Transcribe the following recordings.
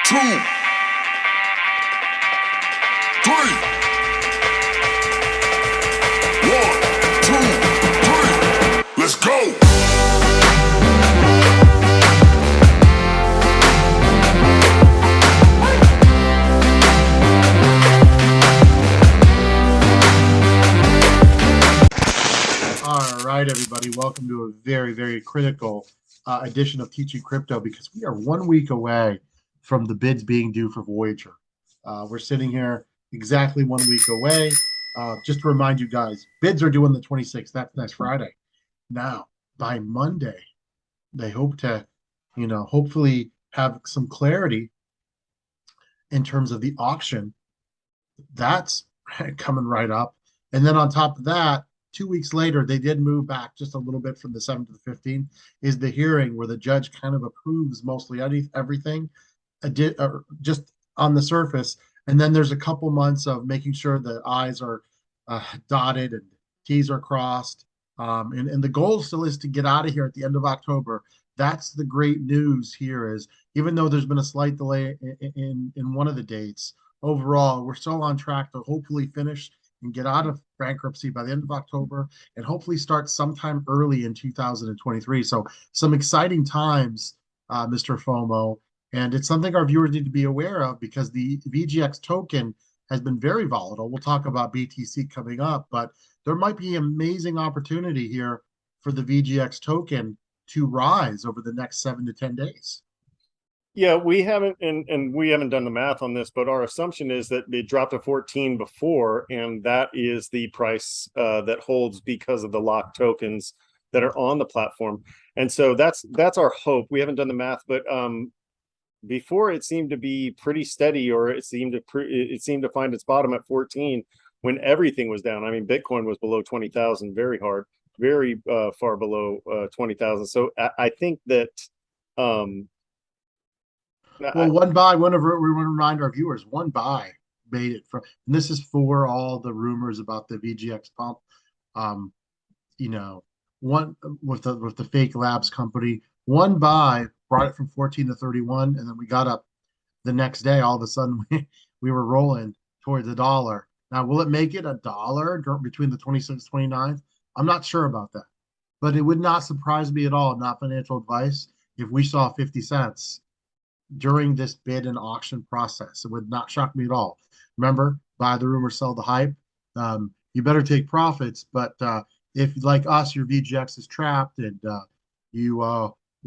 2, 3. 1, 2, 3. Let's go. All right, everybody. Welcome to a very, very critical edition of Teaching Crypto because we are 1 week away from the bids being due for Voyager. We're sitting here exactly 1 week away. Just to remind you guys, bids are due on the 26th. That's next Friday. Now, by Monday, they hope to, hopefully have some clarity in terms of the auction. That's coming right up. And then on top of that, 2 weeks later, they did move back just a little bit from the 7th to the 15th, is the hearing where the judge kind of approves mostly everything just on the surface. And then there's a couple months of making sure the I's are dotted and T's are crossed. And the goal still is to get out of here at the end of October. That's the great news here is even though there's been a slight delay in one of the dates, overall, we're still on track to hopefully finish and get out of bankruptcy by the end of October and hopefully start sometime early in 2023. So some exciting times, Mr. FOMO. And it's something our viewers need to be aware of because the VGX token has been very volatile. We'll talk about BTC coming up, but there might be amazing opportunity here for the VGX token to rise over the next 7 to 10 days. Yeah, we haven't, and we haven't done the math on this, but our assumption is that they dropped to 14 before, and that is the price that holds because of the locked tokens that are on the platform. And so that's our hope. We haven't done the math, but before it seemed to be pretty steady, or it seemed to find its bottom at 14 when everything was down. I mean, Bitcoin was below 20,000, very hard, very far below 20,000. So I think that. Well, one buy, we want to remind our viewers, one buy made it from, and this is for all the rumors about the VGX pump. One with the fake labs company, one buy brought it from 14 to 31, and then we got up the next day. All of a sudden, we were rolling towards $1. Now, will it make it $1 between the 26th and 29th? I'm not sure about that, but it would not surprise me at all, not financial advice, if we saw 50 cents during this bid and auction process. It would not shock me at all. Remember, buy the rumor, sell the hype. You better take profits, but if like us, your VGX is trapped and you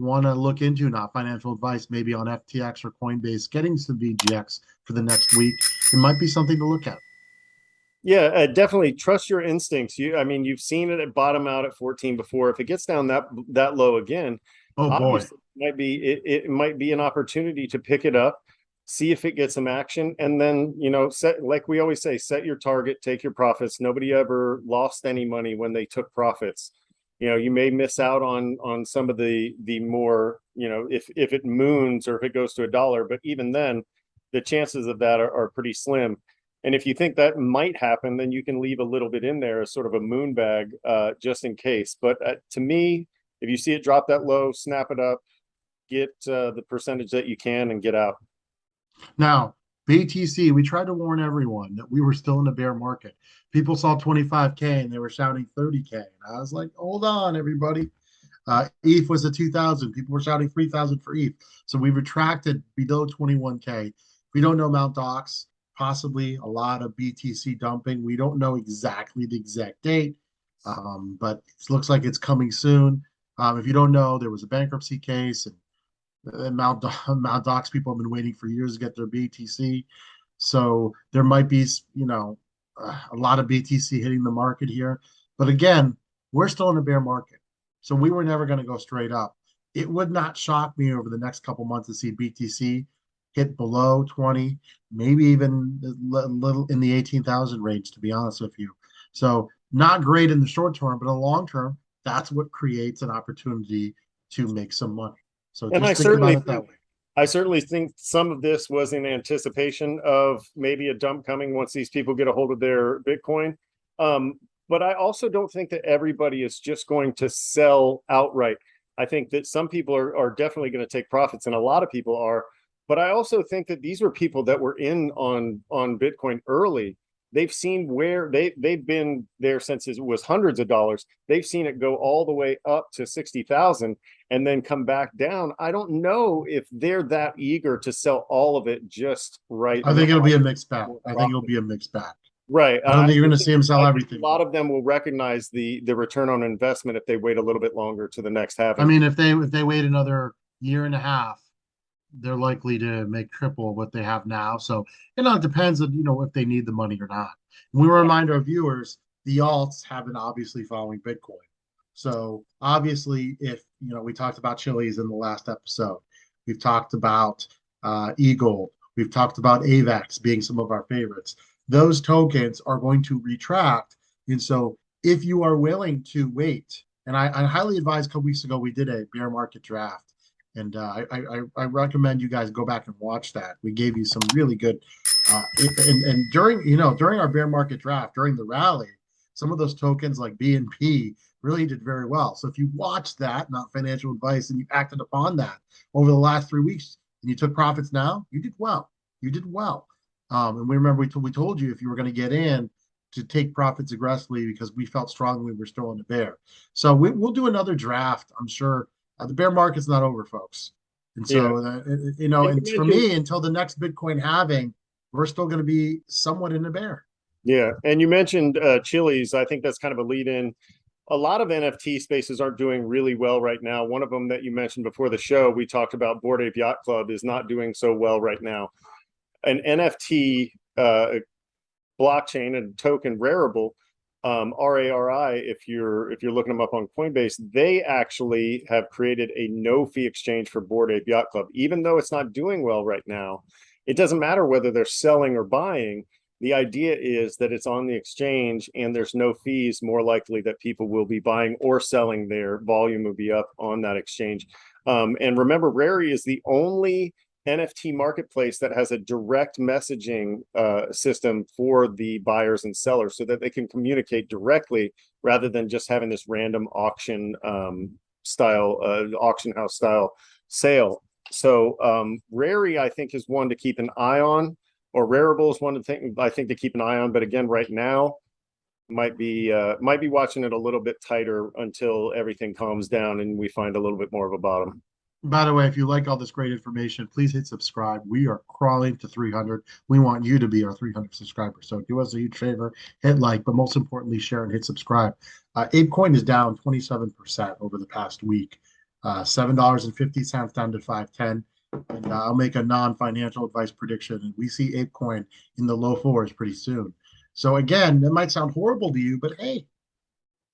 want to look into, not financial advice, maybe on FTX or Coinbase, getting some VGX for the next week, it might be something to look at. Yeah, definitely trust your instincts. You've seen it bottom out at 14 before. If it gets down that low again, oh boy, it might be an opportunity to pick it up, see if it gets some action, and then set, like we always say, set your target, take your profits. Nobody ever lost any money when they took profits. You may miss out on some of the more, if it moons or if it goes to $1, but even then the chances of that are pretty slim. And if you think that might happen, then you can leave a little bit in there as sort of a moon bag, just in case. But to me, if you see it drop that low, snap it up, get the percentage that you can and get out. Now, BTC, we tried to warn everyone that we were still in a bear market. People saw 25K and they were shouting 30K. And I was like, hold on, everybody. ETH was at 2,000. People were shouting 3,000 for ETH. So we retracted below 21K. We don't know Mt. Gox, possibly a lot of BTC dumping. We don't know exactly the exact date, but it looks like it's coming soon. If you don't know, there was a bankruptcy case, and Mt. Gox people have been waiting for years to get their BTC. So there might be, a lot of BTC hitting the market here. But again, we're still in a bear market. So we were never going to go straight up. It would not shock me over the next couple months to see BTC hit below 20, maybe even a little in the 18,000 range, to be honest with you. So not great in the short term, but in the long term, that's what creates an opportunity to make some money. So just think about it that way. I certainly think some of this was in anticipation of maybe a dump coming once these people get a hold of their Bitcoin. But I also don't think that everybody is just going to sell outright. I think that some people are definitely going to take profits, and a lot of people are. But I also think that these were people that were in on Bitcoin early. They've seen where they've been there since it was hundreds of dollars. They've seen it go all the way up to 60,000 and then come back down. I don't know if they're that eager to sell all of it just right I think now. it'll be a mixed bag. I think it'll be a mixed bag. Right. I don't think you're going to see them sell everything. A lot of them will recognize the return on investment if they wait a little bit longer to the next halving. I mean, if they wait another year and a half, they're likely to make triple what they have now. So, it depends on, if they need the money or not. And we remind our viewers, the alts have been obviously following Bitcoin. So obviously, if, we talked about Chili's in the last episode, we've talked about Eagle, we've talked about AVAX being some of our favorites. Those tokens are going to retract. And so if you are willing to wait, and I highly advise, a couple weeks ago, we did a bear market draft. And I recommend you guys go back and watch that. We gave you some really good, and during our bear market draft, during the rally, some of those tokens like BNP really did very well. So if you watched that, not financial advice, and you acted upon that over the last 3 weeks, and you took profits now, you did well. You did well. And we remember we told you if you were going to get in, to take profits aggressively because we felt strongly we were still in the bear. So we'll do another draft, I'm sure. The bear market's not over, folks. And so, and for me, until the next Bitcoin halving, we're still going to be somewhat in a bear. Yeah. And you mentioned Chili's. I think that's kind of a lead in. A lot of NFT spaces aren't doing really well right now. One of them that you mentioned before the show, we talked about Bored Ape Yacht Club, is not doing so well right now. An NFT blockchain and token Rarible, RARI, if you're looking them up on Coinbase, they actually have created a no fee exchange for Bored Ape Yacht Club. Even though it's not doing well right now, it doesn't matter whether they're selling or buying. The idea is that it's on the exchange and there's no fees, more likely that people will be buying or selling. Their volume will be up on that exchange. And remember, RARI is the only NFT marketplace that has a direct messaging system for the buyers and sellers so that they can communicate directly rather than just having this random auction auction house style sale. So RARI, I think, is one to keep an eye on, or Rarible is one I think to keep an eye on. But again, right now, might be watching it a little bit tighter until everything calms down and we find a little bit more of a bottom. By the way, if you like all this great information, please hit subscribe. We are crawling to 300. We want you to be our 300 subscribers. So do us a huge favor, hit like, but most importantly, share and hit subscribe. ApeCoin is down 27% over the past week. $7.50 down to $5.10. And I'll make a non-financial advice prediction, and we see ApeCoin in the low fours pretty soon. So again, that might sound horrible to you, but hey,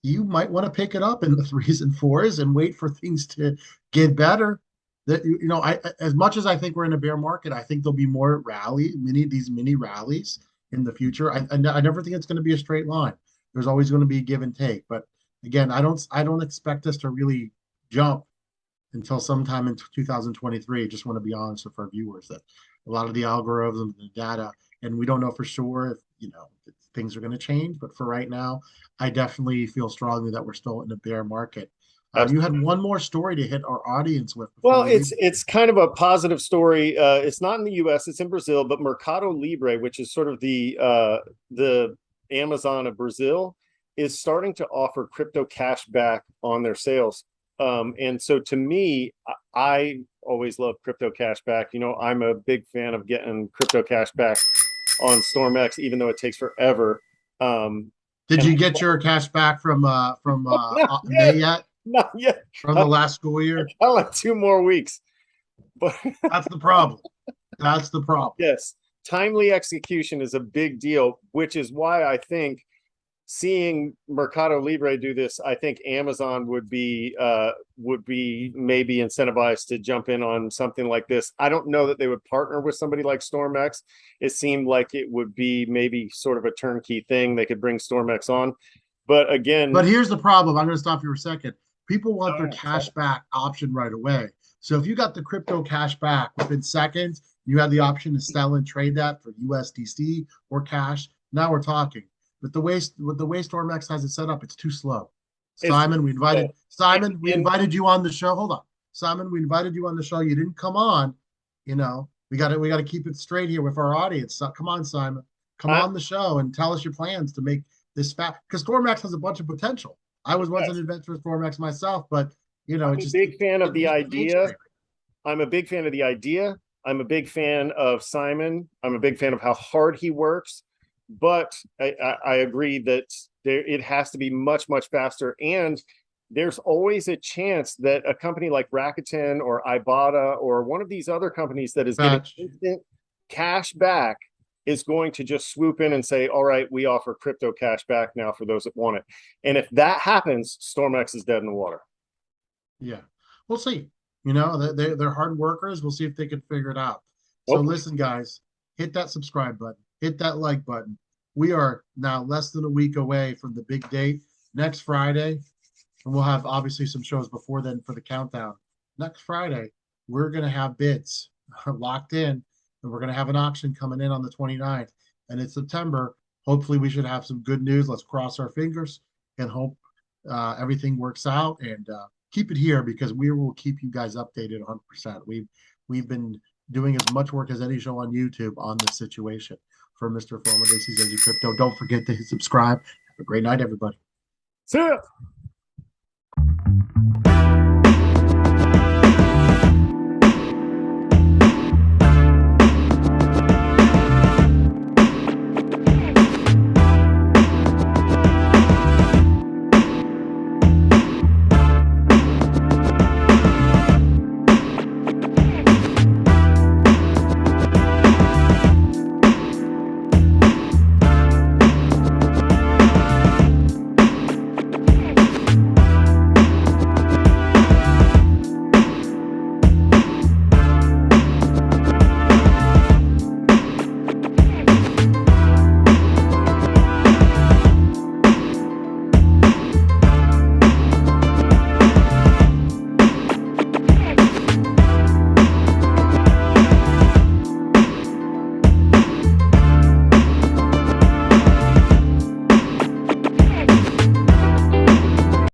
you might want to pick it up in the 3s and 4s and wait for things to get better. That I as much as I think we're in a bear market, I think there'll be more mini rallies in the future. I never think it's going to be a straight line. There's always going to be give and take. But again, I don't expect us to really jump until sometime in 2023. I just want to be honest with our viewers that a lot of the algorithms and the data, and we don't know for sure if things are going to change. But for right now, I definitely feel strongly that we're still in a bear market. You had one more story to hit our audience with. Well, it's kind of a positive story. It's not in the U.S., it's in Brazil, but Mercado Libre, which is sort of the Amazon of Brazil, is starting to offer crypto cash back on their sales. And so to me, I always love crypto cash back. I'm a big fan of getting crypto cash back on StormX, even though it takes forever. Did you get your cash back from May yet? Not yet. From the last school year? I like 2 more weeks. But that's the problem. That's the problem. Yes. Timely execution is a big deal, which is why I think seeing Mercado Libre do this, I think Amazon would be maybe incentivized to jump in on something like this. I don't know that they would partner with somebody like StormX. It seemed like it would be maybe sort of a turnkey thing. They could bring StormX on. But again... But here's the problem. I'm going to stop you for a second. People want their cash back option right away. So if you got the crypto cash back within seconds, you have the option to sell and trade that for USDC or cash. Now we're talking. But the way StormX has it set up, it's too slow. Simon, we invited you on the show. Hold on. Simon, we invited you on the show. You didn't come on. We we got to keep it straight here with our audience. So, come on, Simon, come I- on the show and tell us your plans to make this fast, because Stormax has a bunch of potential. I was once Yes. an investor in Stormax myself, but I'm a big fan of the idea. mainstream. I'm a big fan of the idea. I'm a big fan of Simon. I'm a big fan of how hard he works. But I agree that it has to be much, much faster. And there's always a chance that a company like Rakuten or Ibotta or one of these other companies that is getting instant cash back is going to just swoop in and say, all right, we offer crypto cash back now for those that want it. And if that happens, StormX is dead in the water. Yeah, we'll see. You know, they're hard workers. We'll see if they can figure it out. So listen, guys, hit that subscribe button, hit that like button. We are now less than a week away from the big date next Friday, and we'll have obviously some shows before then for the countdown. Next Friday, we're going to have bids locked in, and we're going to have an auction coming in on the 29th. And in September, hopefully we should have some good news. Let's cross our fingers and hope everything works out, and keep it here, because we will keep you guys updated 100%. We've been doing as much work as any show on YouTube on this situation. For Mr. Former BTC Crypto, don't forget to hit subscribe. Have a great night, everybody. See ya.